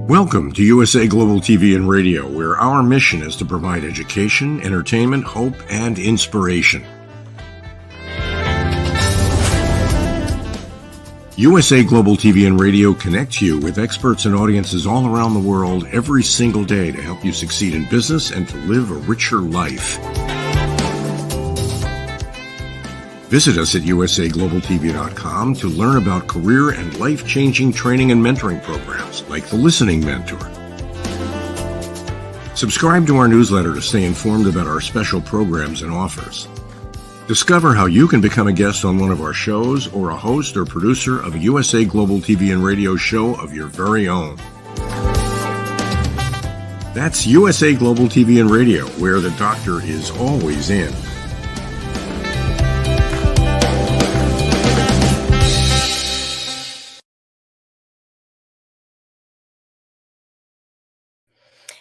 Welcome to USA Global TV and Radio, where our mission is to provide education, entertainment, hope, and inspiration. USA Global TV and Radio connects you with experts and audiences all around the world every single day to help you succeed in business and to live a richer life. Visit us at usaglobaltv.com to learn about career and life-changing training and mentoring programs like the Listening Mentor. Subscribe to our newsletter to stay informed about our special programs and offers. Discover how you can become a guest on one of our shows or a host or producer of a USA Global TV and Radio show of your very own. That's USA Global TV and Radio, where the doctor is always in.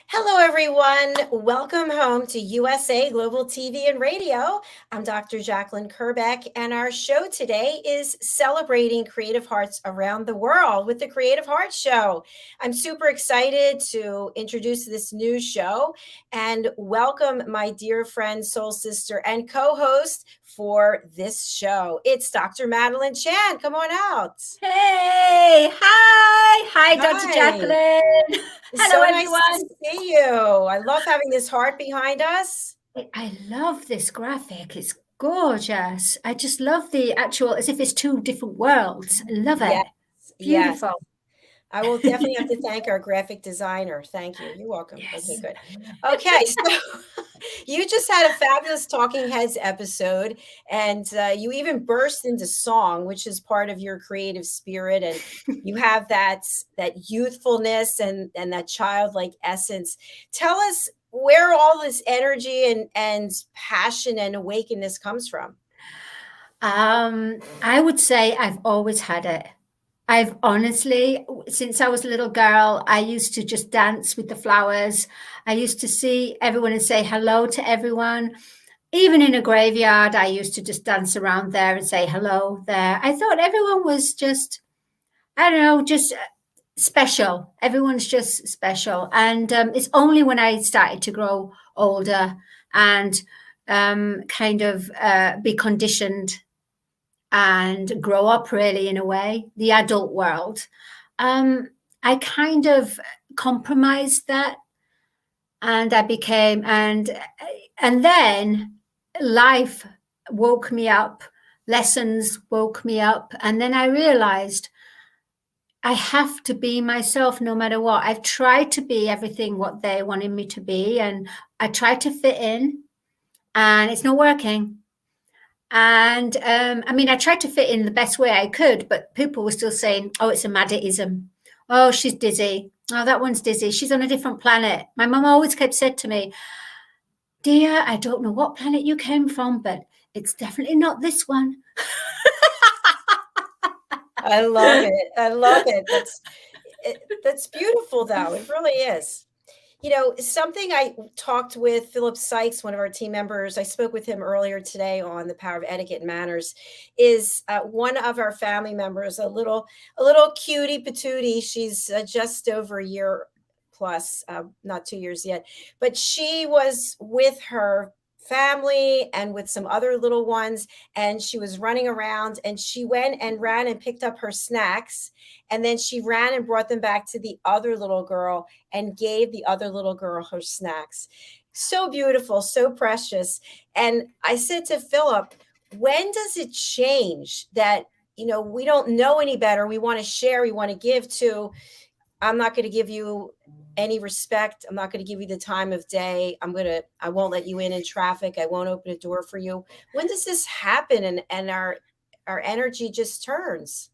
Hello, everyone. Welcome home to USA Global TV and Radio. I'm Dr. JACALYN KERBECK, and our show today is celebrating creative hearts around the world with the Creative Heart Show. I'm super excited to introduce this new show and welcome my dear friend, soul sister, and co-host for this show. It's Dr. Madalene Chan. Come on out. Hey, hi, Dr. JACALYN. Hello, So everyone. nice to see you. I love having this heart behind us. I love this graphic. It's gorgeous. I just love the actual, as if it's two different worlds. I love it. Yes, Beautiful. yes. I will definitely have to thank our graphic designer. Thank you. You're welcome. Yes. Okay, good. Okay, so you just had a fabulous Talking Heads episode, and you even burst into song, which is part of your creative spirit, and you have that youthfulness and that childlike essence. Tell us where all this energy and passion and awakeness comes from. I would say I've always had it. I've honestly, since I was a little girl, I used to just dance with the flowers. I used to see everyone and say hello to everyone. Even in a graveyard, I used to just dance around there and say hello there. I thought everyone was just, I don't know, just special. Everyone's just special. And it's only when I started to grow older and kind of be conditioned and grow up really in a way, the adult world, I kind of compromised that, and I became, and then life woke me up, lessons woke me up, and then I realized I have to be myself no matter what. I've tried to be everything what they wanted me to be, and I tried to fit in, and it's not working. And I mean, I tried to fit in the best way I could, but people were still saying, oh, it's a Maddeism. Oh, she's dizzy. Oh, that one's dizzy. She's on a different planet. My mum always kept said to me, dear, I don't know what planet you came from, but it's definitely not this one. I love it. I love it. That's beautiful, though. It really is. You know, something I talked with Philip Sykes, one of our team members, I spoke with him earlier today on the power of etiquette and manners, is one of our family members, a little cutie patootie. She's just over a year plus, not 2 years yet, but she was with her family and with some other little ones, and she was running around, and she went and ran and picked up her snacks, and then she ran and brought them back to the other little girl and gave the other little girl her snacks. So beautiful, so precious. And I said to Philip, when does it change that, you know, we don't know any better, we want to share, we want to give, to I'm not going to give you any respect. I'm not going to give you the time of day. I won't let you in traffic. I won't open a door for you. When does this happen and our energy just turns?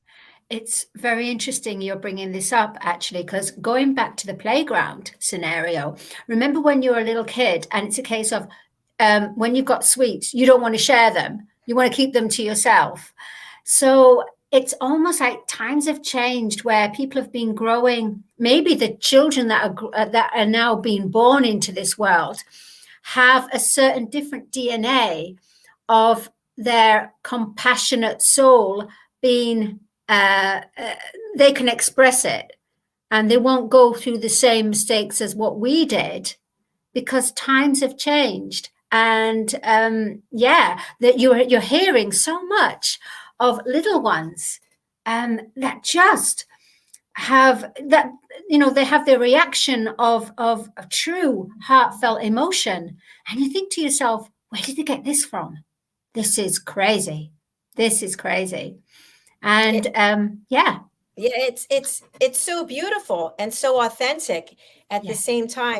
It's very interesting you're bringing this up, actually, because going back to the playground scenario, remember when you're a little kid and it's a case of when you've got sweets, you don't want to share them. You want to keep them to yourself. So it's almost like times have changed where people have been growing. Maybe the children that are now being born into this world have a certain different DNA of their compassionate soul being, they can express it. and they won't go through the same mistakes as what we did, because times have changed. And that you're hearing so much of little ones that just have that, they have the reaction of a true heartfelt emotion, and you think to yourself, where did they get this from? This is crazy. And it's so beautiful and so authentic at the same time.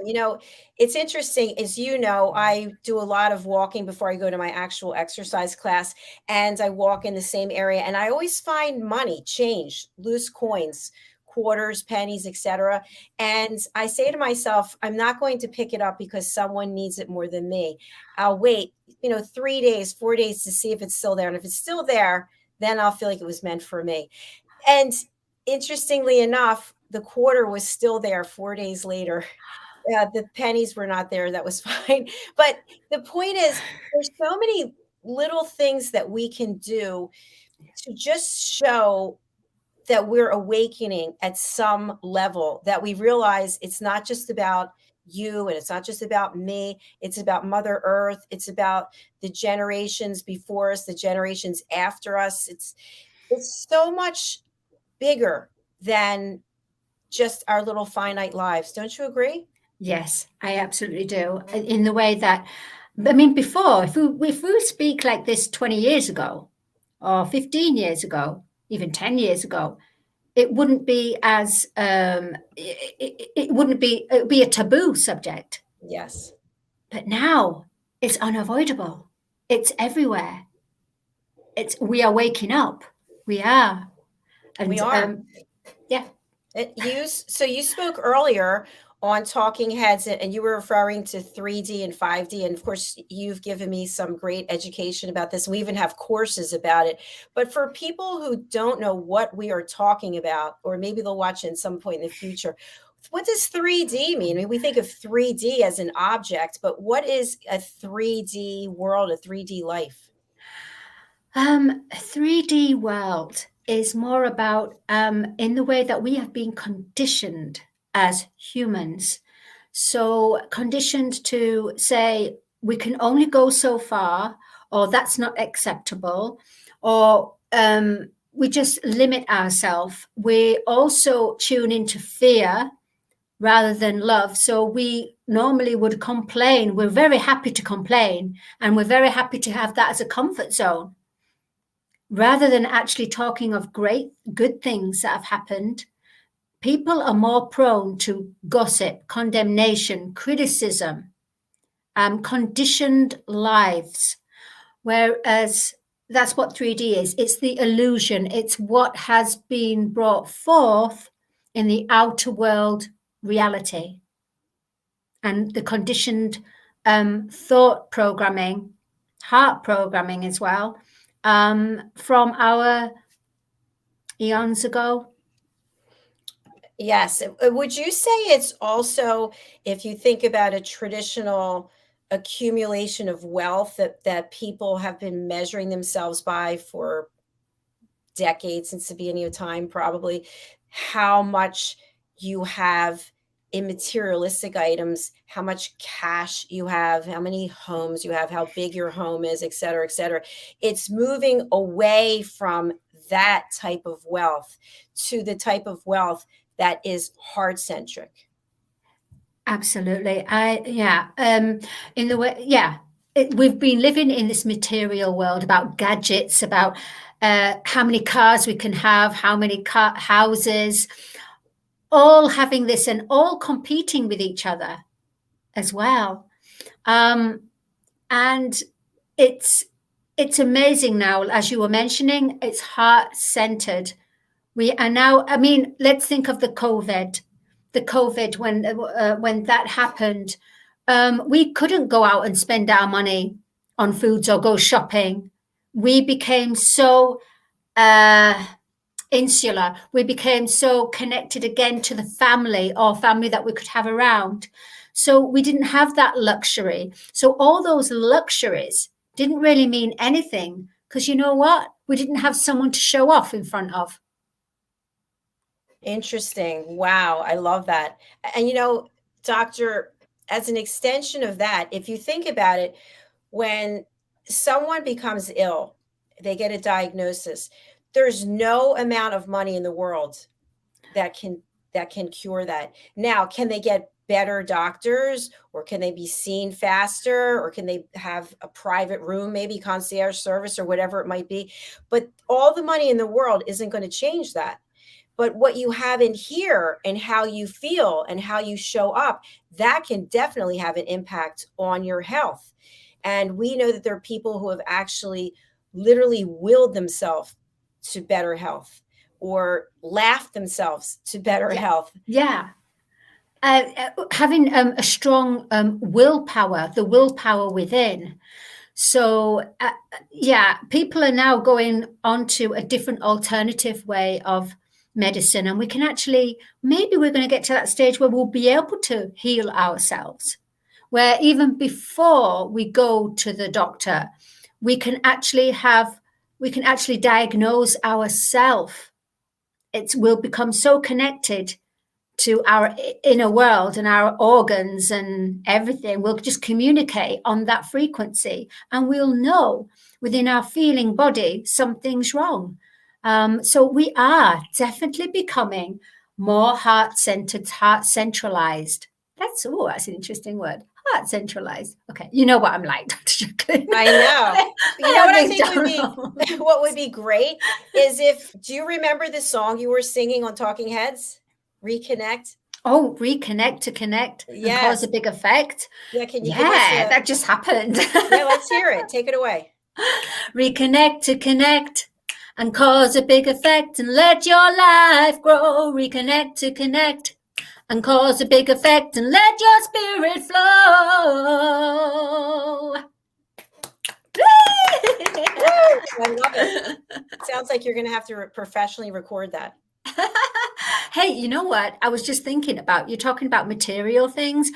It's interesting, as I do a lot of walking before I go to my actual exercise class, and I walk in the same area, and I always find money, change, loose coins, quarters, pennies, etc. And I say to myself, I'm not going to pick it up because someone needs it more than me. I'll wait, 3 days, 4 days to see if it's still there. And if it's still there, then I'll feel like it was meant for me. And interestingly enough, the quarter was still there 4 days later. The pennies were not there. That was fine. But the point is, there's so many little things that we can do to just show that we're awakening at some level, that we realize it's not just about you and it's not just about me. It's about Mother Earth. It's about the generations before us, the generations after us. It's so much bigger than just our little finite lives. Don't you agree? Yes, I absolutely do. In the way that, before, if we speak like this 20 years ago, or 15 years ago, even 10 years ago, it wouldn't be as it would be a taboo subject. Yes. But now it's unavoidable. It's everywhere. We are waking up. We are. And we are. So you spoke earlier on Talking Heads, and you were referring to 3D and 5D. And of course, you've given me some great education about this. We even have courses about it. But for people who don't know what we are talking about, or maybe they'll watch it at some point in the future, what does 3D mean? We think of 3D as an object, but what is a 3D world, a 3D life? A 3D world is more about in the way that we have been conditioned as humans. So conditioned to say we can only go so far, or that's not acceptable, or we just limit ourselves. We also tune into fear rather than love. So we normally would complain. We're very happy to complain, and we're very happy to have that as a comfort zone, rather than actually talking of good things that have happened. People are more prone to gossip, condemnation, criticism, conditioned lives, whereas that's what 3D is. It's the illusion. It's what has been brought forth in the outer world reality, and the conditioned thought programming, heart programming as well, from our eons ago. Yes. Would you say it's also, if you think about a traditional accumulation of wealth that people have been measuring themselves by for decades, since the beginning of time, probably, how much you have in materialistic items, how much cash you have, how many homes you have, how big your home is, et cetera, et cetera. It's moving away from that type of wealth to the type of wealth that is heart-centric. Absolutely. In the way, we've been living in this material world about gadgets, about how many cars we can have, how many houses, all having this and all competing with each other as well. And it's amazing now, as you were mentioning, it's heart-centered. We are now, let's think of the COVID when that happened. We couldn't go out and spend our money on foods or go shopping. We became so insular. We became so connected again to the family that we could have around. So we didn't have that luxury. So all those luxuries didn't really mean anything, because you know what? We didn't have someone to show off in front of. Interesting. Wow. I love that. And, doctor, as an extension of that, if you think about it, when someone becomes ill, they get a diagnosis, there's no amount of money in the world that can cure that. Now, can they get better doctors, or can they be seen faster, or can they have a private room, maybe concierge service or whatever it might be? But all the money in the world isn't going to change that. But what you have in here and how you feel and how you show up, that can definitely have an impact on your health. And we know that there are people who have actually literally willed themselves to better health, or laughed themselves to better health. Yeah. Having a strong willpower, the willpower within. So, yeah, people are now going on to a different alternative way of medicine. And we can actually, maybe we're going to get to that stage where we'll be able to heal ourselves, where even before we go to the doctor, we can actually diagnose ourselves. We'll become so connected to our inner world and our organs and everything. We'll just communicate on that frequency, and we'll know within our feeling body something's wrong. So we are definitely becoming more heart-centered, heart-centralized. That's an interesting word. Heart-centralized. Okay, you know what I'm like, Dr. JACALYN. I know. You know what I think what would be great is do you remember the song you were singing on Talking Heads? Reconnect. Oh, reconnect to connect and cause a big effect. Yeah, can you give us that just happened. Yeah, let's hear it. Take it away. Reconnect to connect and cause a big effect and let your life grow. Reconnect to connect and cause a big effect and let your spirit flow. I love it. Sounds like you're going to have to professionally record that. Hey, you know what? I was just thinking about, you're talking about material things.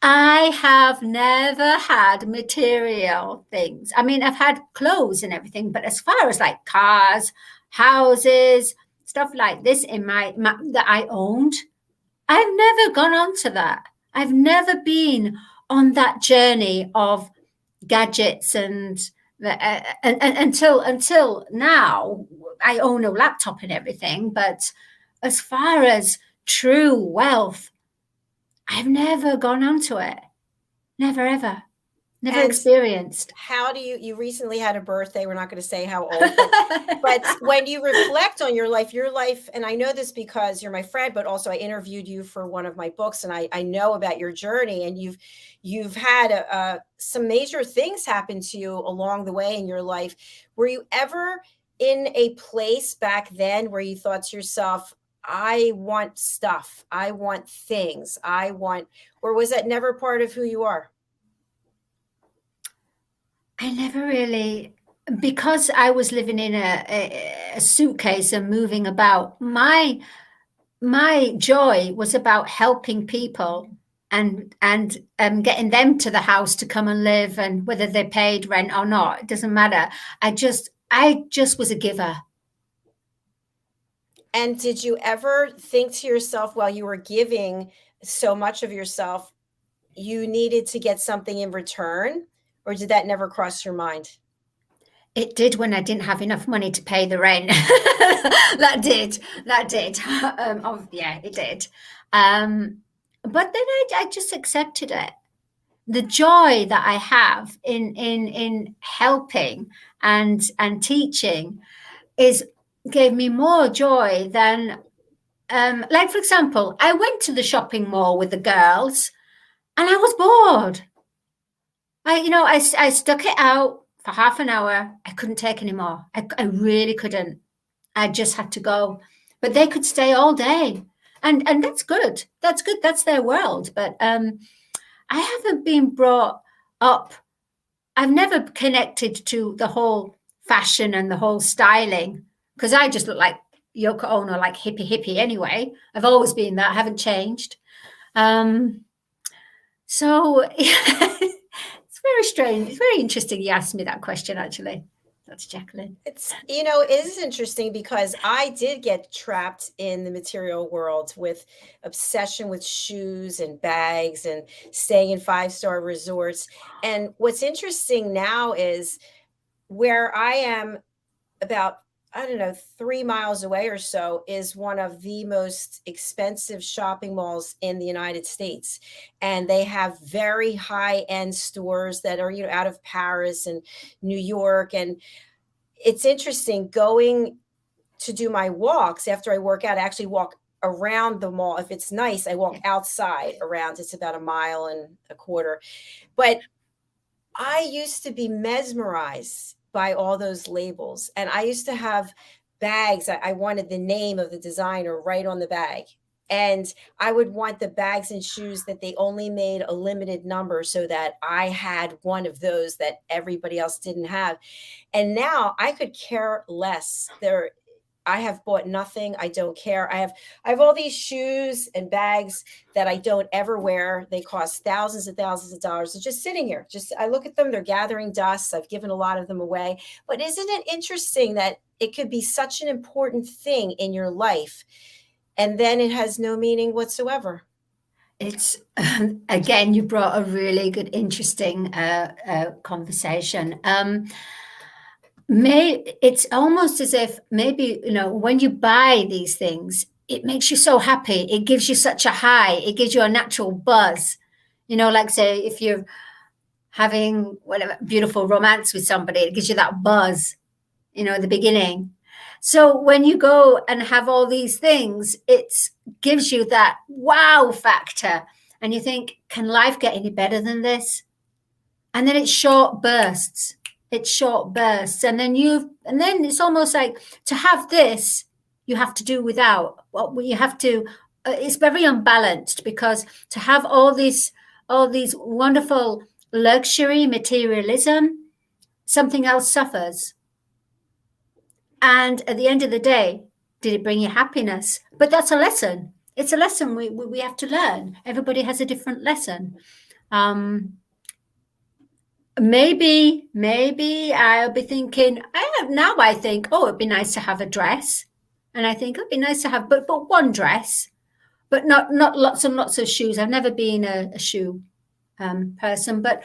I have never had material things. I mean, I've had clothes and everything, but as far as like cars, houses, stuff like this in my that I owned, I've never gone on to that. I've never been on that journey of gadgets and until now. I own a laptop and everything, but as far as true wealth, I've never gone onto it. Never, ever. Never experienced. How do you recently had a birthday. We're not going to say how old, but when you reflect on your life, and I know this because you're my friend, but also I interviewed you for one of my books, and I know about your journey, and you've had some major things happen to you along the way in your life. Were you ever in a place back then where you thought to yourself, I want stuff, I want things, or was that never part of who you are? I never really, because I was living in a suitcase and moving about, my joy was about helping people and getting them to the house to come and live, and whether they paid rent or not, it doesn't matter. I just was a giver. And did you ever think to yourself while you were giving so much of yourself, you needed to get something in return? Or did that never cross your mind? It did when I didn't have enough money to pay the rent. That did. Yeah, it did. But then I just accepted it. The joy that I have in helping and teaching gave me more joy than, like, for example, I went to the shopping mall with the girls and I was bored. I stuck it out for half an hour. I couldn't take any more. I really couldn't. I just had to go. But they could stay all day. And that's good. That's good. That's their world. But I haven't been brought up. I've never connected to the whole fashion and the whole styling, because I just look like Yoko Ono, like hippie anyway. I've always been that. I haven't changed. So... Very strange. It's very interesting you asked me that question, actually. That's Jacqueline. It's, it is interesting because I did get trapped in the material world with obsession with shoes and bags and staying in 5-star resorts. And what's interesting now is where I am about, I don't know, 3 miles away or so is one of the most expensive shopping malls in the United States. And they have very high-end stores that are, out of Paris and New York. And it's interesting going to do my walks after I work out. I actually walk around the mall. If it's nice, I walk outside around. It's about 1.25 miles. But I used to be mesmerized by all those labels. And I used to have bags. I wanted the name of the designer right on the bag. And I would want the bags and shoes that they only made a limited number so that I had one of those that everybody else didn't have. And now I could care less. I have bought nothing. I don't care. I have all these shoes and bags that I don't ever wear. They cost thousands and thousands of dollars. They're just sitting here. I look at them. They're gathering dust. I've given a lot of them away. But isn't it interesting that it could be such an important thing in your life, and then it has no meaning whatsoever? It's again, you brought a really good, interesting conversation. It's almost as if maybe, when you buy these things, it makes you so happy. It gives you such a high. It gives you a natural buzz. Like say if you're having whatever beautiful romance with somebody, it gives you that buzz, at the beginning. So when you go and have all these things, it gives you that wow factor. And you think, can life get any better than this? And then it's short bursts. And then it's almost like to have this, you have to do without. Well, you have to, it's very unbalanced, because to have all these wonderful luxury materialism, something else suffers. And at the end of the day, did it bring you happiness? But that's a lesson. It's a lesson we have to learn. Everybody has a different lesson. Maybe I'll be thinking, I think, it'd be nice to have a dress. And I think it'd be nice to have, but one dress, but not lots and lots of shoes. I've never been a shoe person, but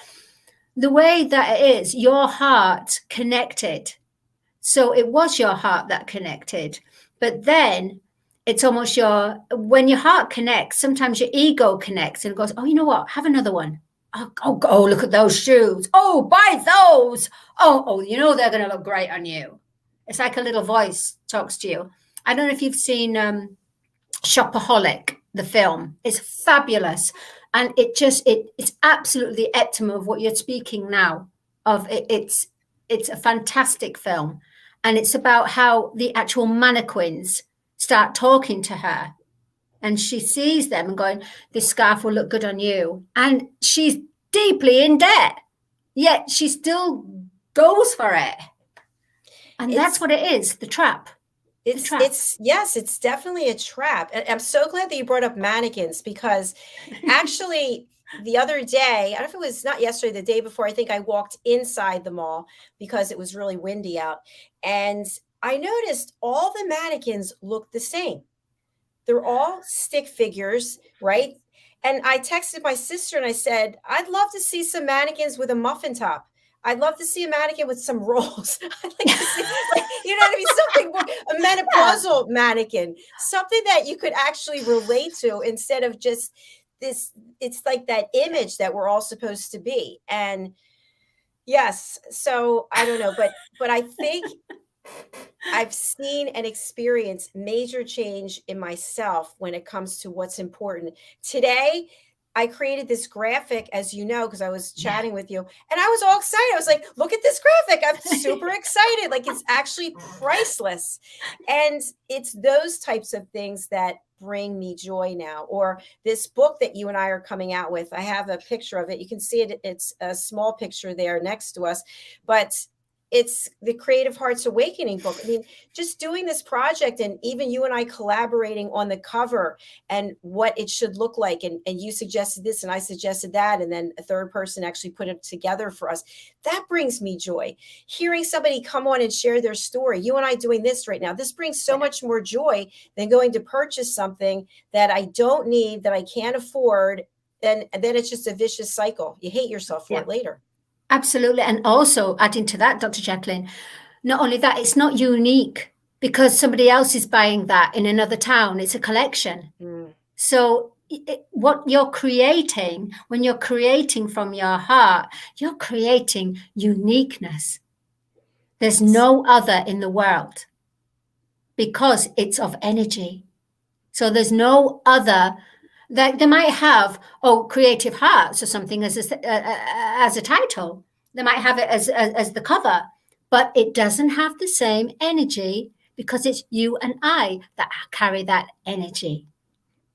the way that it is, your heart connected. So it was your heart that connected, but then it's almost when your heart connects, sometimes your ego connects and goes, oh, you know what? Have another one. Oh, look at those shoes. Oh, buy those. Oh, they're going to look great on you. It's like a little voice talks to you. I don't know if you've seen Shopaholic, the film. It's fabulous. And it's absolutely the epitome of what you're speaking now of. It's a fantastic film. And it's about how the actual mannequins start talking to her. And she sees them and going, this scarf will look good on you. And she's deeply in debt, yet she still goes for it. And that's what it is, the trap. It's definitely a trap. And I'm so glad that you brought up Mannequins, because actually the other day, I don't know if it was not yesterday, the day before, I think I walked inside the mall because it was really windy out. And I noticed all the mannequins look the same. They're all stick figures, right? And I texted my sister and I said, I'd love to see some mannequins with a muffin top. I'd love to see a mannequin with some rolls. I'd like to see, what I mean? Something more, a menopausal mannequin, something that you could actually relate to instead of just this. It's like that image that we're all supposed to be. And yes, so I don't know, but I think I've seen and experienced major change in myself when it comes to what's important. Today, I created this graphic, as you know, because I was chatting with you, and I was all excited. I was like, look at this graphic. I'm super excited. Like, it's actually priceless. And it's those types of things that bring me joy now. Or this book that you and I are coming out with. I have a picture of it. You can see it. It's a small picture there next to us. But it's the Creative Hearts Awakening book. I mean, just doing this project, and even you and I collaborating on the cover and what it should look like. And you suggested this and I suggested that. And then a third person actually put it together for us. That brings me joy. Hearing somebody come on and share their story, you and I doing this right now, this brings so much more joy than going to purchase something that I don't need, that I can't afford. And then it's just a vicious cycle. You hate yourself for it later. Absolutely. And also adding to that, Dr. Jacqueline, not only that, it's not unique because somebody else is buying that in another town. It's a collection. So what you're creating, when you're creating from your heart, you're creating uniqueness. There's no other in the world because it's of energy. So there's no other. That they might have, Creative Hearts or something as a title. They might have it as the cover, but it doesn't have the same energy because it's you and I that carry that energy.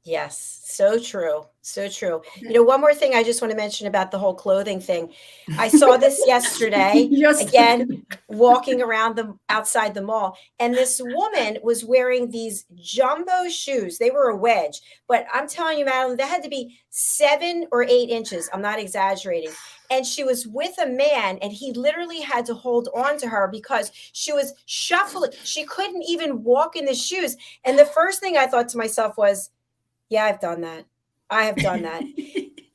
Yes, so true. So true. You know, one more thing I just want to mention about the whole clothing thing. I saw this yesterday, again, walking around outside the mall, and this woman was wearing these jumbo shoes. They were a wedge, but I'm telling you, Madeline, they had to be 7 or 8 inches. I'm not exaggerating. And she was with a man, and he literally had to hold on to her because she was shuffling. She couldn't even walk in the shoes. And the first thing I thought to myself was, yeah, I've done that. I have done that.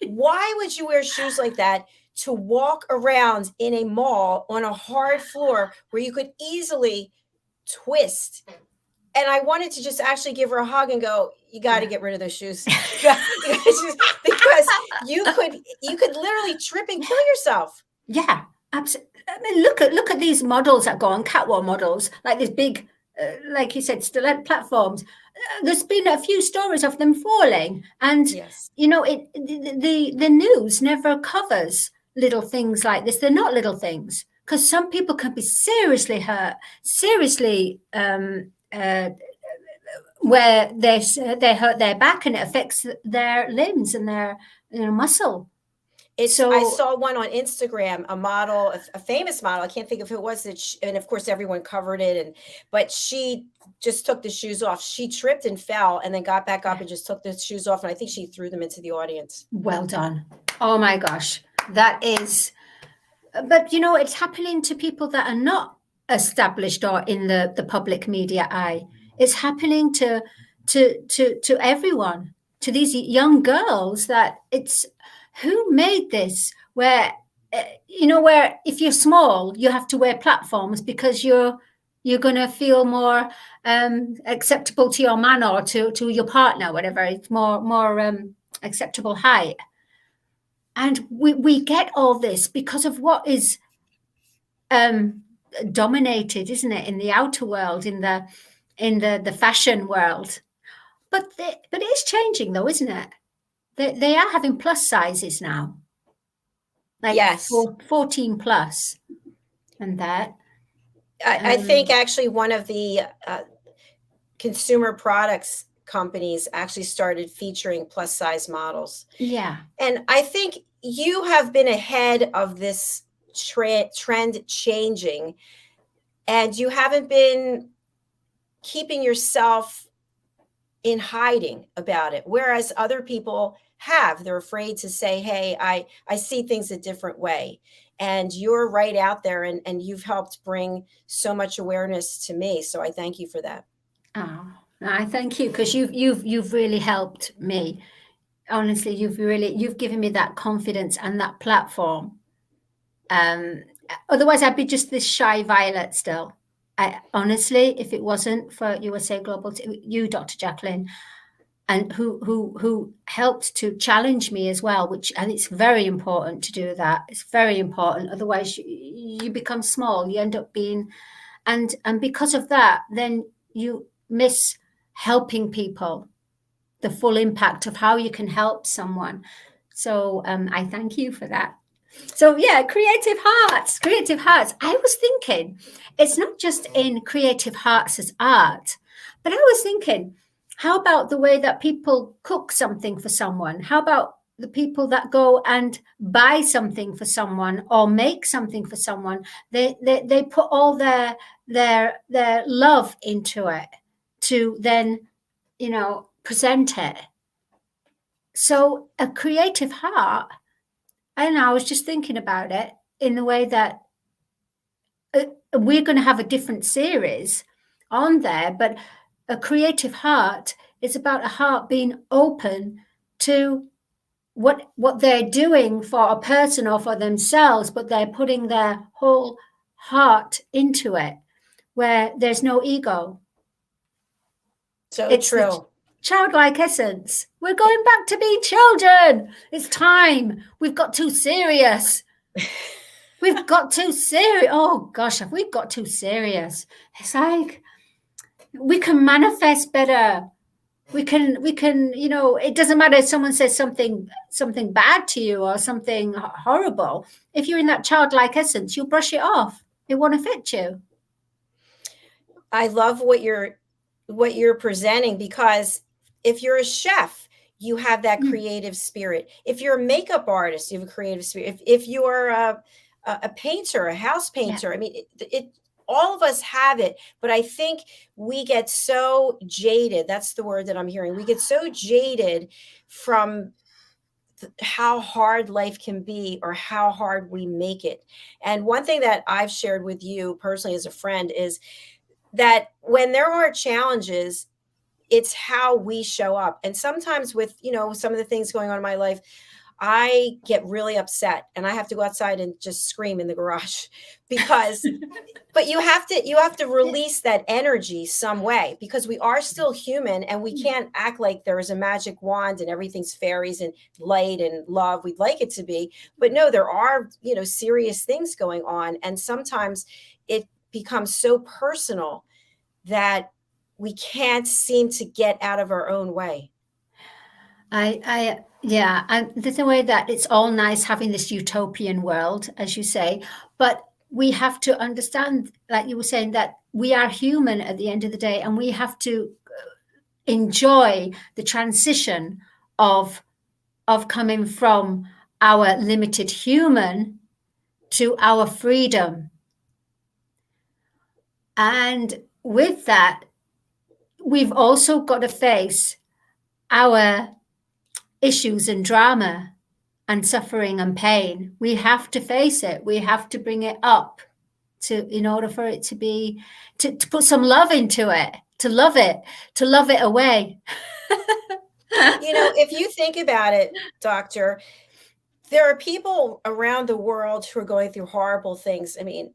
Why would you wear shoes like that to walk around in a mall on a hard floor where you could easily twist? And I wanted to just actually give her a hug and go, you got to get rid of those shoes. Because you could literally trip and kill yourself. Yeah, absolutely. I mean, look at these models that go on, catwalk models, like these big, like you said, stiletto platforms. There's been a few stories of them falling, and you know, the news never covers little things like this. They're not little things because some people can be seriously hurt, seriously where they hurt their back and it affects their limbs and their muscle. I saw one on Instagram, a model, a famous model. I can't think of who it was. And of course, everyone covered it. But she just took the shoes off. She tripped and fell and then got back up and just took the shoes off. And I think she threw them into the audience. Well done. Oh, my gosh. That is. But, you know, it's happening to people that are not established or in the public media eye. It's happening to everyone, to these young girls that it's. Who made this where, where if you're small, you have to wear platforms because you're going to feel more acceptable to your man or to your partner, whatever. It's more acceptable height. And we get all this because of what is dominated, isn't it, in the outer world, in the fashion world. But it's changing though, isn't it? They are having plus sizes now, like 14 plus, and that. I think actually one of the consumer products companies actually started featuring plus size models. Yeah, and I think you have been ahead of this trend changing, and you haven't been keeping yourself in hiding about it, whereas other people they're afraid to say, hey, I see things a different way. And you're right out there, and you've helped bring so much awareness to me. So I thank you for that. Oh, I thank you, because you've really helped me. Honestly, you've given me that confidence and that platform. Otherwise I'd be just this shy violet still. Honestly, if it wasn't for USA Global, you, Dr. Jacqueline, and who helped to challenge me as well, and it's very important to do that. It's very important. Otherwise, you become small. You end up being, and because of that, then you miss helping people, the full impact of how you can help someone. So I thank you for that. So yeah, Creative Hearts. I was thinking, it's not just in Creative Hearts as art, but I was thinking, how about the way that people cook something for someone? How about the people that go and buy something for someone or make something for someone, they put all their love into it to then, you know, present it. So a creative heart, and I was just thinking about it in the way that we're going to have a different series on there, but a creative heart is about a heart being open to what they're doing for a person or for themselves, but they're putting their whole heart into it, where there's no ego. So It's true. Childlike essence. We're going back to be children. It's time. We've got too serious. We've got too serious. Oh gosh, have we got too serious? It's like we can manifest better. We can, you know, it doesn't matter if someone says something bad to you or something horrible. If you're in that childlike essence, you'll brush it off. It won't affect you. I love what you're presenting, because if you're a chef, you have that creative spirit. If you're a makeup artist, you have a creative spirit. If you're a painter, a house painter, I mean, it all of us have it, but I think we get so jaded. That's the word that I'm hearing. We get so jaded from how hard life can be, or how hard we make it. And one thing that I've shared with you personally as a friend is that when there are challenges, it's how we show up. And sometimes with, you know, some of the things going on in my life, I get really upset and I have to go outside and just scream in the garage because, but you have to release that energy some way, because we are still human and we can't act like there is a magic wand and everything's fairies and light and love. We'd like it to be, but no, there are, you know, serious things going on. And sometimes it becomes so personal that we can't seem to get out of our own way. Yeah, and there's a way that it's all nice having this utopian world, as you say, but we have to understand, like you were saying, that we are human at the end of the day, and we have to enjoy the transition of coming from our limited human to our freedom. And with that, we've also got to face our issues and drama and suffering and pain. We have to face it. We have to bring it up in order for it to be, to put some love into it, to love it away. You know, if you think about it, Doctor, there are people around the world who are going through horrible things. I mean,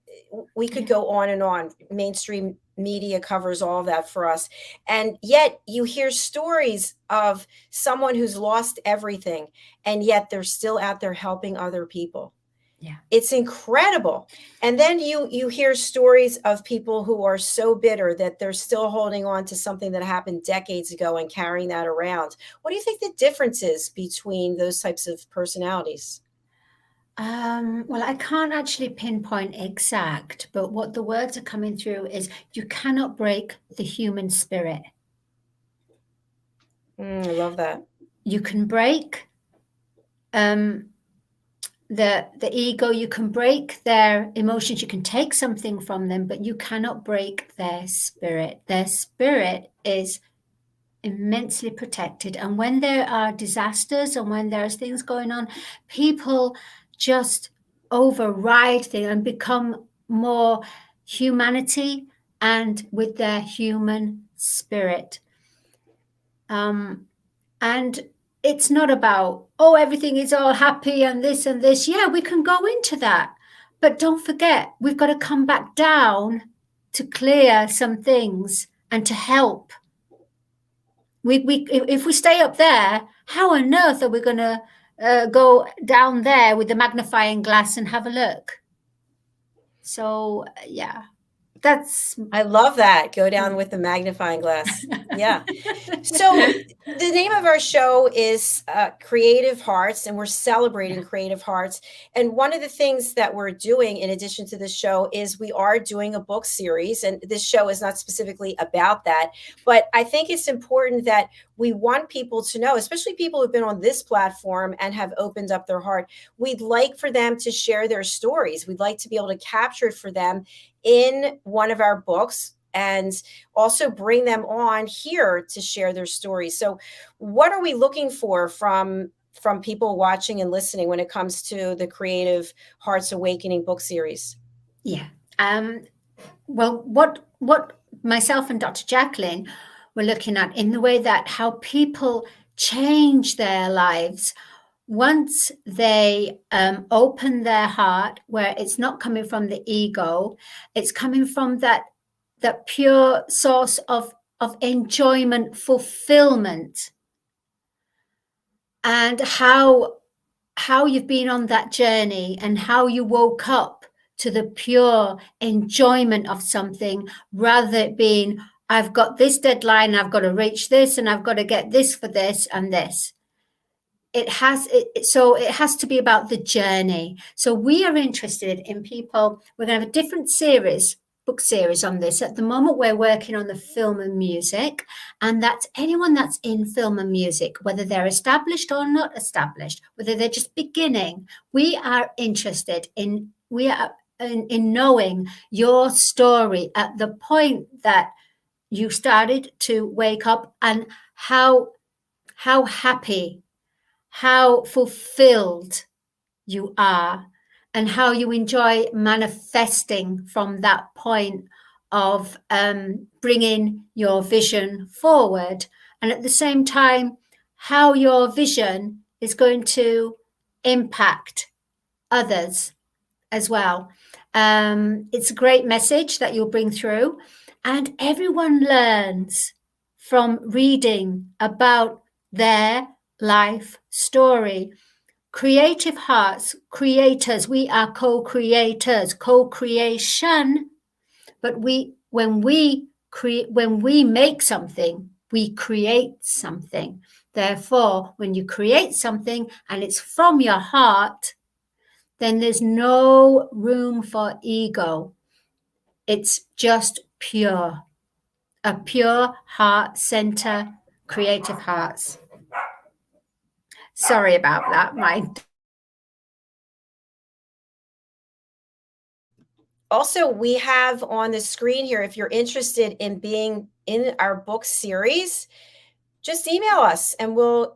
we could go on and on. Mainstream media covers all of that for us. And yet you hear stories of someone who's lost everything, and yet they're still out there helping other people. Yeah. It's incredible. And then you hear stories of people who are so bitter that they're still holding on to something that happened decades ago and carrying that around. What do you think the difference is between those types of personalities? Well, I can't actually pinpoint exact, but what the words are coming through is you cannot break the human spirit. I love that. You can break the ego, you can break their emotions, you can take something from them, but you cannot break their spirit. Their spirit is immensely protected. And when there are disasters and when there's things going on, people just override things and become more humanity and with their human spirit. And it's not about, oh, everything is all happy and this and this. Yeah, we can go into that. But don't forget, we've got to come back down to clear some things and to help. If we stay up there, how on earth are we going to go down there with the magnifying glass and have a look? So, yeah. I love that. Go down with the magnifying glass. Yeah. So the name of our show is Creative Hearts, and we're celebrating creative hearts. And one of the things that we're doing in addition to this show is we are doing a book series. And this show is not specifically about that. But I think it's important that we want people to know, especially people who've been on this platform and have opened up their heart. We'd like for them to share their stories. We'd like to be able to capture it for them in one of our books, and also bring them on here to share their stories. So what are we looking for from people watching and listening when it comes to the Creative Hearts Awakening book series? Yeah. Well, what myself and Dr. JACALYN were looking at in the way that how people change their lives once they open their heart, where it's not coming from the ego, it's coming from that pure source of enjoyment, fulfillment, and how you've been on that journey and how you woke up to the pure enjoyment of something, rather than it being, I've got this deadline, I've got to reach this, and I've got to get this for this and this. It has to be about the journey. So we are interested in people. We're going to have a different book series on this. At the moment, we're working on the film and music, and that's anyone that's in film and music, whether they're established or not established, whether they're just beginning. We are interested in knowing your story at the point that you started to wake up, and how happy, how fulfilled you are, and how you enjoy manifesting from that point of bringing your vision forward. And at the same time, how your vision is going to impact others as well. It's a great message that you'll bring through. And everyone learns from reading about their life story. Creative hearts, creators, we are co-creators, co-creation. But when we make something, we create something. Therefore, when you create something and it's from your heart, then there's no room for ego. It's just pure, a pure heart center, creative hearts. Sorry about that, Also, we have on the screen here, if you're interested in being in our book series, just email us and we'll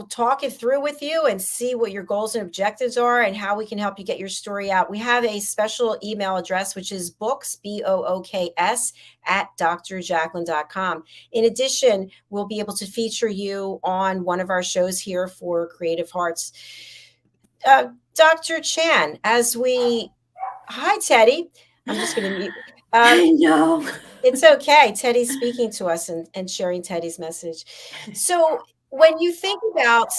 talk it through with you and see what your goals and objectives are and how we can help you get your story out. We have a special email address, which is books, BOOKS, @drjacalyn.com. In addition, we'll be able to feature you on one of our shows here for Creative Hearts. Dr. Chan, hi, Teddy. I'm just going to mute. I know. It's okay. Teddy's speaking to us and sharing Teddy's message. So when you think about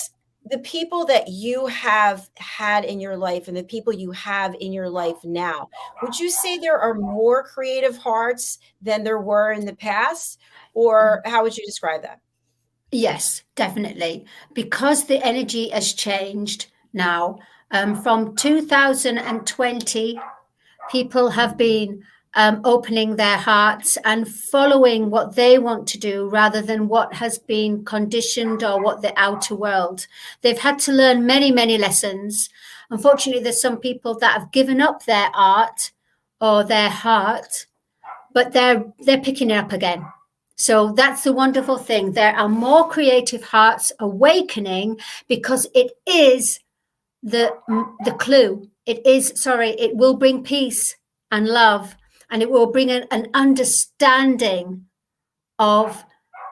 the people that you have had in your life and the people you have in your life now, would you say there are more creative hearts than there were in the past? Or how would you describe that? Yes, definitely. Because the energy has changed now. From 2020, people have been opening their hearts and following what they want to do rather than what has been conditioned or what the outer world. They've had to learn many, many lessons. Unfortunately, there's some people that have given up their art or their heart, but they're picking it up again. So that's the wonderful thing. There are more creative hearts awakening because it is the clue. It will bring peace and love, and it will bring an understanding of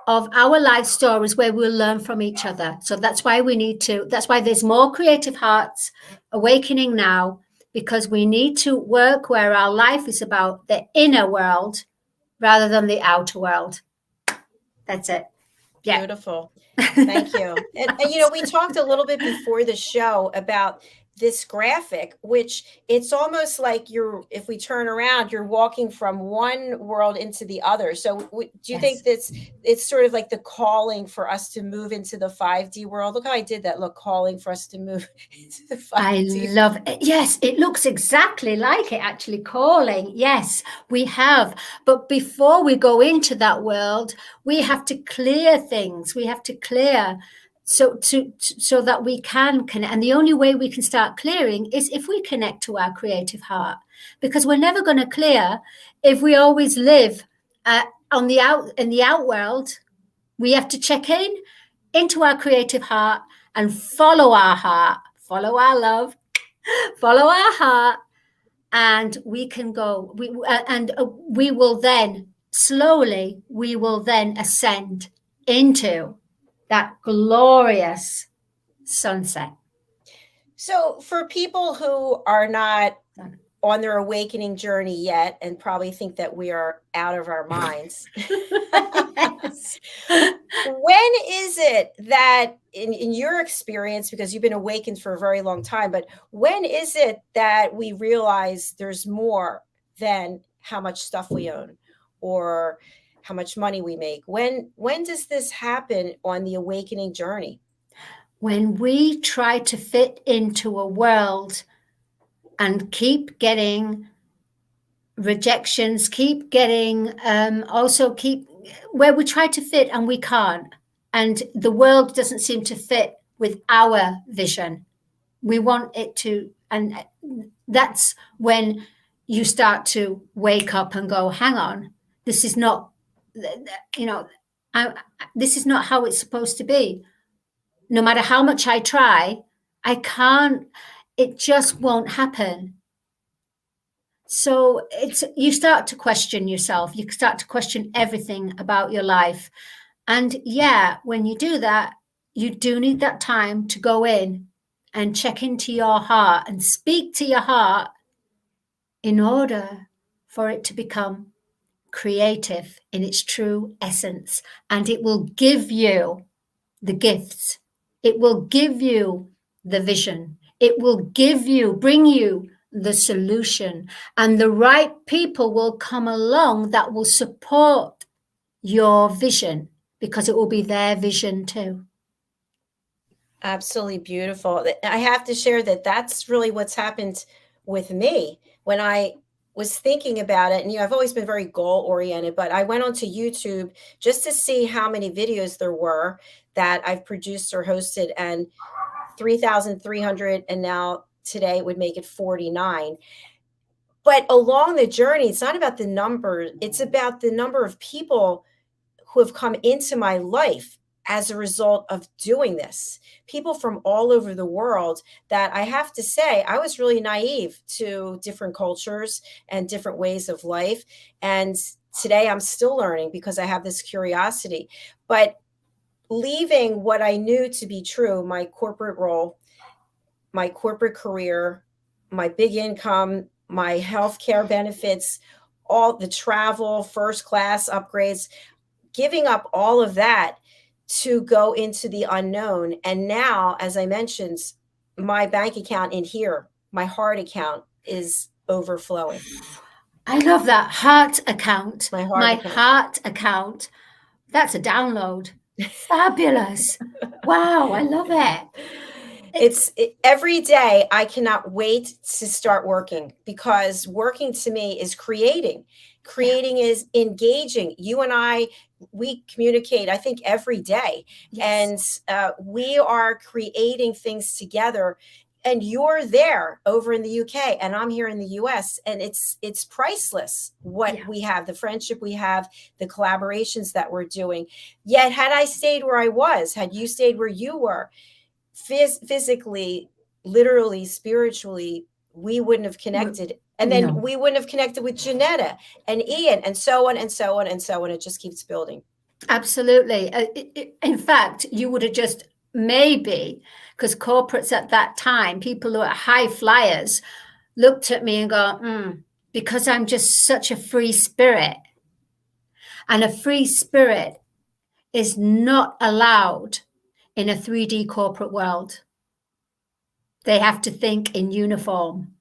our life stories where we'll learn from each other. So that's why that's why there's more creative hearts awakening now, because we need to work where our life is about the inner world rather than the outer world. That's it. Yeah. Beautiful. Thank you. And we talked a little bit before the show about this graphic, which it's almost like if we turn around, you're walking from one world into the other. So do you think it's sort of like the calling for us to move into the 5D world? Look how I did that. Look, calling for us to move into the 5D. I love it. Yes, it looks exactly like it, actually, calling. Yes, we have. But before we go into that world, we have to clear things. We have to clear so that we can connect. And the only way we can start clearing is if we connect to our creative heart, because we're never going to clear if we always live in the outworld. We have to check into our creative heart and follow our heart, follow our love, follow our heart, and we can go. We will then slowly, we will then ascend into that glorious sunset. So for people who are not on their awakening journey yet and probably think that we are out of our minds, Yes. when is it that in your experience, because you've been awakened for a very long time, but when is it that we realize there's more than how much stuff we own or how much money we make? When does this happen on the awakening journey? When we try to fit into a world and keep getting rejections, keep getting where we try to fit and we can't, and the world doesn't seem to fit with our vision. We want it to, and that's when you start to wake up and go, hang on, this is not, this is not how it's supposed to be. No matter how much I try, I can't, it just won't happen. So you start to question yourself. You start to question everything about your life. And yeah, when you do that, you do need that time to go in and check into your heart and speak to your heart in order for it to become creative in its true essence. And it will give you the gifts. It will give you the vision. It will bring you the solution, and the right people will come along that will support your vision, because it will be their vision too. Absolutely beautiful. I have to share that that's really what's happened with me when I was thinking about it. And I've always been very goal oriented, but I went onto YouTube just to see how many videos there were that I've produced or hosted, and 3,300, and now today it would make it 49. But along the journey, it's not about the number, it's about the number of people who have come into my life as a result of doing this. People from all over the world that I have to say, I was really naive to different cultures and different ways of life. And today I'm still learning because I have this curiosity. But leaving what I knew to be true, my corporate role, my corporate career, my big income, my healthcare benefits, all the travel, first class upgrades, giving up all of that to go into the unknown. And now, as I mentioned, my bank account in here, my heart account is overflowing. I love that. Heart account. My heart account. That's a download. Fabulous. Wow, I love it. Every day I cannot wait to start working, because working to me is creating. Creating is engaging. You and I, we communicate, I think, every day. Yes. And we are creating things together. And you're there over in the UK and I'm here in the US, and it's priceless what we have, the friendship we have, the collaborations that we're doing. Yet had I stayed where I was, had you stayed where you were, physically, literally, spiritually, we wouldn't have connected. And then we wouldn't have connected with Janetta and Ian, and so on and so on and so on. It just keeps building. Absolutely. In fact, you would have just maybe, because corporates at that time, people who are high flyers, looked at me and go, because I'm just such a free spirit. And a free spirit is not allowed in a 3D corporate world. They have to think in uniform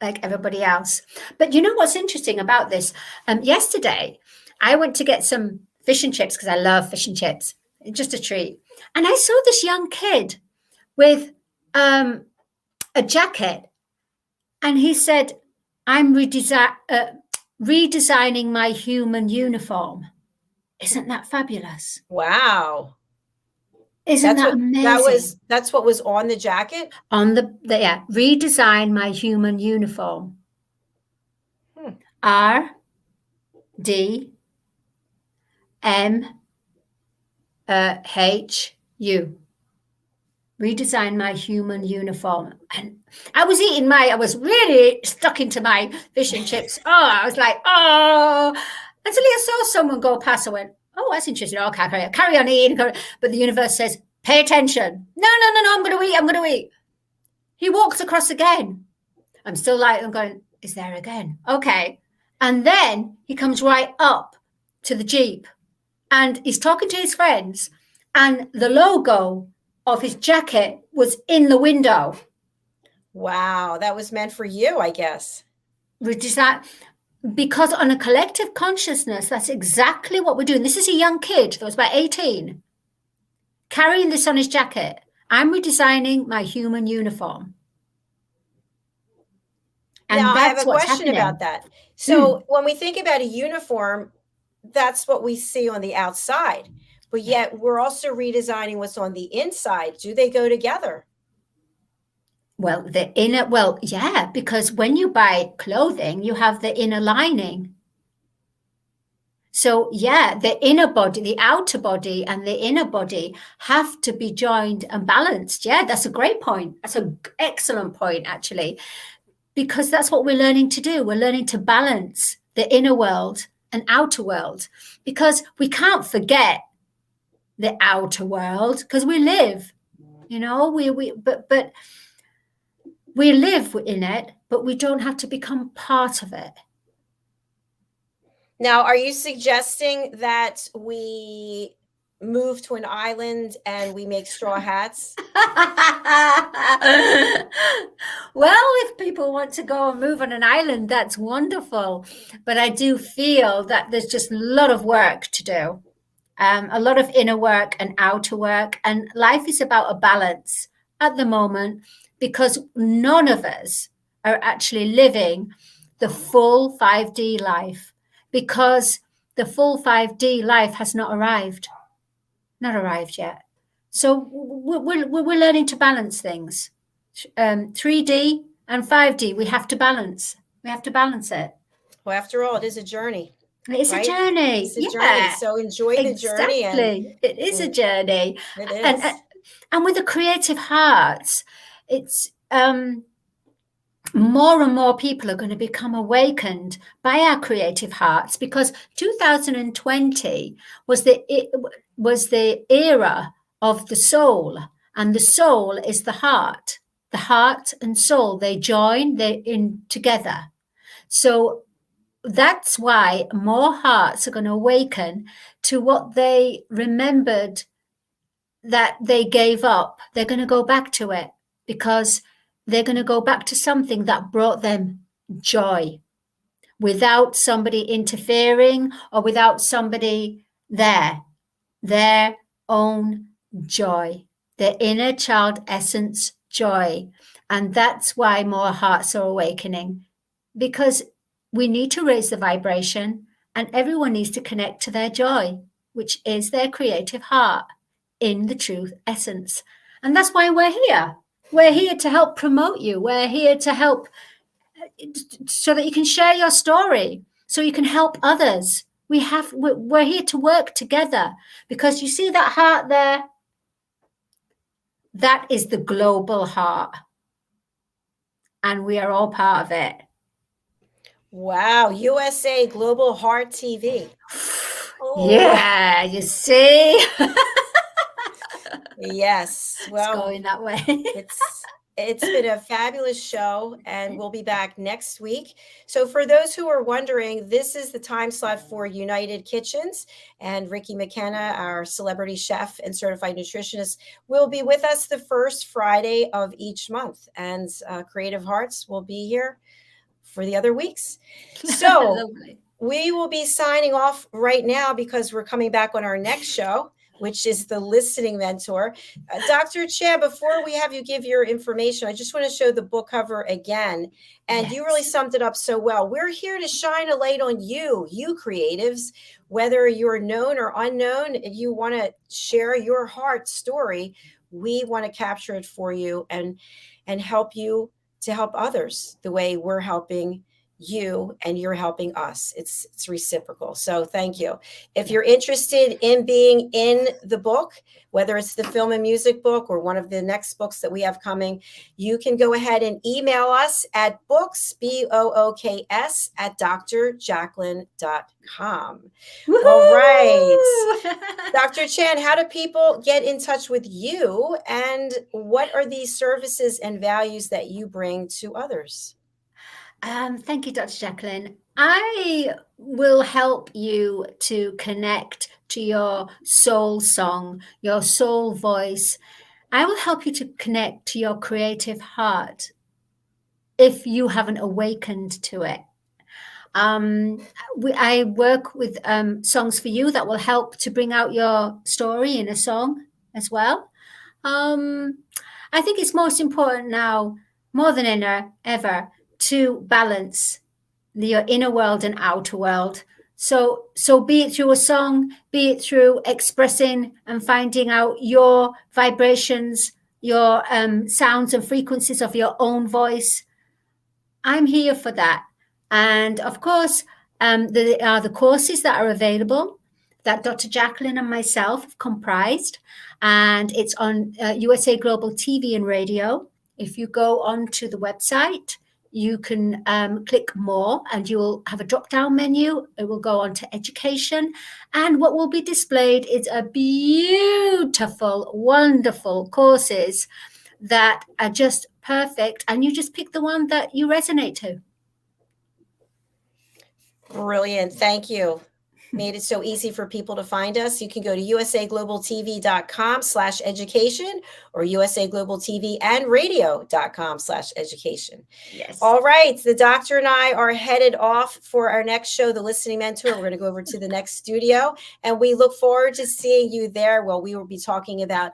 like everybody else. But you know what's interesting about this? Yesterday, I went to get some fish and chips because I love fish and chips. Just a treat. And I saw this young kid with a jacket. And he said, I'm redesigning my human uniform. Isn't that fabulous? Wow. Isn't that amazing? That's what was on the jacket? On the redesign my human uniform. R D M H U. Redesign my human uniform. And I was really stuck into my fish and chips. Oh, I was like, oh, until I saw someone go past. I went, oh, that's interesting. Okay, carry on eating. But the universe says, pay attention. No, I'm going to eat. He walks across again. I'm still I'm going, is there again? Okay. And then he comes right up to the Jeep and he's talking to his friends, and the logo of his jacket was in the window. Wow, that was meant for you, I guess. Because on a collective consciousness, that's exactly what we're doing. This is a young kid that was about 18, carrying this on his jacket. I'm redesigning my human uniform. And now, I have a question about that. So when we think about a uniform, that's what we see on the outside. But yet we're also redesigning what's on the inside. Do they go together? Well, yeah, because when you buy clothing, you have the inner lining. So, yeah, the inner body, the outer body and the inner body have to be joined and balanced. Yeah, that's a great point. That's an excellent point, actually, because that's what we're learning to do. We're learning to balance the inner world and outer world, because we can't forget the outer world, because we live, but we live in it, but we don't have to become part of it. Now, are you suggesting that we move to an island and we make straw hats? Well, if people want to go and move on an island, that's wonderful. But I do feel that there's just a lot of work to do. A lot of inner work and outer work. And life is about a balance at the moment, because none of us are actually living the full 5D life, because the full 5D life has not arrived yet. So we're learning to balance things. 3D and 5D, we have to balance. We have to balance it. Well, after all, it is a journey. It's a journey. It's a journey. So enjoy the journey. It is a journey. It is. And with the creative hearts, it's more and more people are going to become awakened by our creative hearts, because 2020 was the era of the soul, and the soul is the heart. The heart and soul, they join, they're in together. So that's why more hearts are going to awaken to what they remembered that they gave up. They're going to go back to it, because they're going to go back to something that brought them joy, without somebody interfering or without somebody there. Their own joy, their inner child essence joy. And that's why more hearts are awakening, because we need to raise the vibration, and everyone needs to connect to their joy, which is their creative heart in the truth essence. And that's why we're here. We're here to help promote you. We're here to help so that you can share your story, so you can help others. We're here to work together, because you see that heart there? That is the global heart. And we are all part of it. Wow. USA Global Heart TV. Oh. Yeah, you see? Yes. Well, it's going that way. It's been a fabulous show, and we'll be back next week. So for those who are wondering, this is the time slot for United Kitchens, and Ricky McKenna, our celebrity chef and certified nutritionist, will be with us the first Friday of each month, and Creative Hearts will be here for the other weeks. So we will be signing off right now because we're coming back on our next show, which is the Listening Mentor. Dr. Chan, before we have you give your information, I just want to show the book cover again. And you really summed it up so well. We're here to shine a light on you creatives, whether you're known or unknown. If you want to share your heart story, we want to capture it for you and help you to help others the way we're helping you and you're helping us. It's reciprocal. So thank you. If you're interested in being in the book, whether it's the film and music book or one of the next books that we have coming, you can go ahead and email us at books, BOOKS, at drjacalyn.com. All right. Dr. Chan, how do people get in touch with you, and what are these services and values that you bring to others? Thank you, Dr. Jacalyn. I will help you to connect to your soul song, your soul voice. I will help you to connect to your creative heart if you haven't awakened to it. I work with songs for you that will help to bring out your story in a song as well. I think it's most important now, more than ever, to balance your inner world and outer world. So be it through a song, be it through expressing and finding out your vibrations, your sounds and frequencies of your own voice. I'm here for that. And of course, there are the courses that are available that Dr. Jacalyn and myself have comprised, and it's on USA Global TV and Radio. If you go onto the website, you can click more and you will have a drop-down menu. It will go on to education. And what will be displayed is a beautiful, wonderful courses that are just perfect. And you just pick the one that you resonate to. Brilliant. Thank you. Made it so easy for people to find us. You can go to usaglobaltv.com/education or usaglobaltv&radio.com/education. Yes. All right. The doctor and I are headed off for our next show, The Listening Mentor. We're going to go over to the next studio, and we look forward to seeing you there. Well, we will be talking about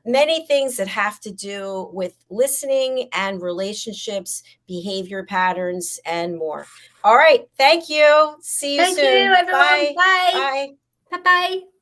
many things that have to do with listening and relationships, behavior patterns, and more. All right. Thank you. See you soon. Thank you, everyone. Bye. Bye. Bye. Bye-bye.